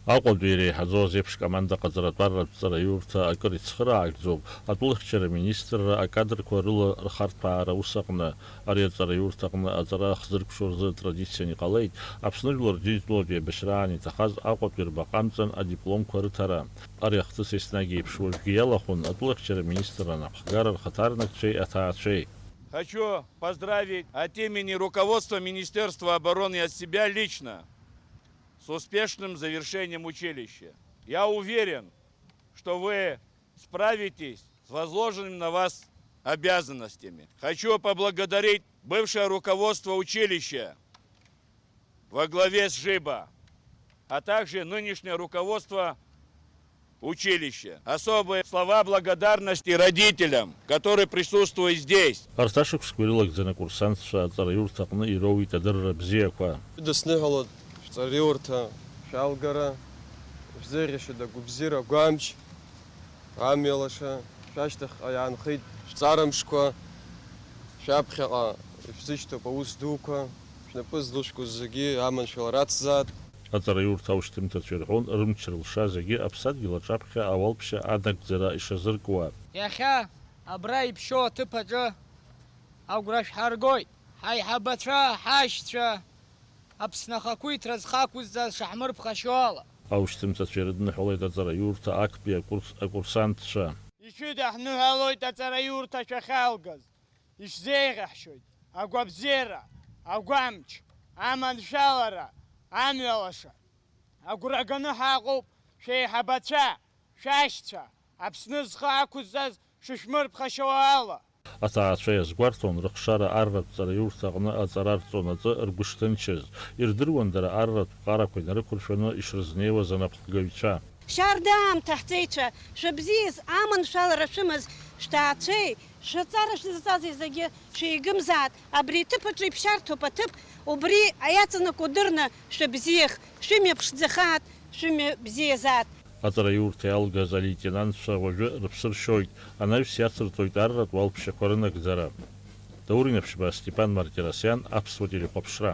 Аҟәатәи иреиҳаӡоу еиԥш команда ҟаҵаратәаратә ҵараиурҭа акыр ицхыраагӡоуп атәылахьчара аминистрра акадрқәа рыла рхарҭәаара аус аҟны. Ари аҵараиурҭа аҟны аҵара хзыркәшо рзы традициан иҟалеит Аԥсны Жәлар Џьынџьтәылатәи аибашьраан иҭахаз Аҟәатәи рбаҟамҵан адипломқәа рыҭара. Ари ахҭыс еснагь еиԥш уажәгьы иалахәын атәылахьчара аминистрра анапхгара рхаҭарнакцәеи аҭаацәеи. Хочу поздравить от имени руководства Министерства обороны и от себя лично с успешным завершением училища. Я уверен, что вы справитесь с возложенными на вас обязанностями. Хочу поблагодарить бывшее руководство училища во главе с ЖИБа, а также нынешнее руководство училища. Особые слова благодарности родителям, которые присутствуют здесь. Арташек шквирилок курсантша аҵараиурҭа аҟны ироуит адырра бзиақәа. Дысныҳәалоит шәҵараиурҭа шәалгара, шәзыӷьашьа гәыбзиара гәамч, амҩалаша, шәашьҭахьҟа иаанхеит шәҵарамшқәа, шәаԥхьаҟа ишәзышьҭоуп аус дуқәа, шәнапы злышәкыз зегьы аманшәала рацзаат. Аҵараиурҭа аушьҭымҭацәа ирҳәон рымч рылша зегьы аԥсадгьыл аҿаԥхьа ауалԥшьа адагӡара ишазыркуа. Иахьа абра иԥшьоу аҭыԥ аҿы агәра шәҳаргоит. Ҳаиҳабацәа, ҳашьцәа, Аԥсны ахақәиҭра зхақәызҵаз шаҳмырԥхашьо ала. Аушьҭымҭацәа ирыдныҳәалеит аҵараиурҭа актәи акурсантцәа. Ишәыдаҳныҳәалоит аҵараиурҭа шәахьалгаз. Ишәзеиӷьаҳшьоит агәабзиара, агәамч, аманшәалара, амҩалаша. Агәра ганы ҳаҟоуп шәеиҳабацәа, шәашьцәа, Аԥсны зхы ақәызҵаз шышәмырԥхашьо ала. Аҭаацәа иазгәарҭон рыхшара арратә ҵараиурҭа аҟны аҵара рҵонаҵы ргәы шҭынчыз. Ирдыруан дара арратә ҟарақәа инарықәыршәаны ишрызнеиуаз анапхгаҩцәа. Шьарда аамҭа ҳҵеицәа, шәыбзиаз, аманшәалара шәымаз шәҭаацәеи, шәаҵара шәзыҵаз зегьы шәеигымзаат, абри иҭыԥ аҿы иԥшьарҭоуп аҭыԥ, убри аиаҵанакуа дырны шәыбзиах, шәымҩа ԥшӡахаат, шәымҩа бзиазаат. Аҵараиурҭа иалгаз алеитенантцәа уажәы рыԥсы ршьоит, анаҩс иацырҵоит арратә уалԥшьақәа рынагӡара. Даурин Аԥшьба, Степан Мартиросиан, Аԥсуа телехәаԥшра.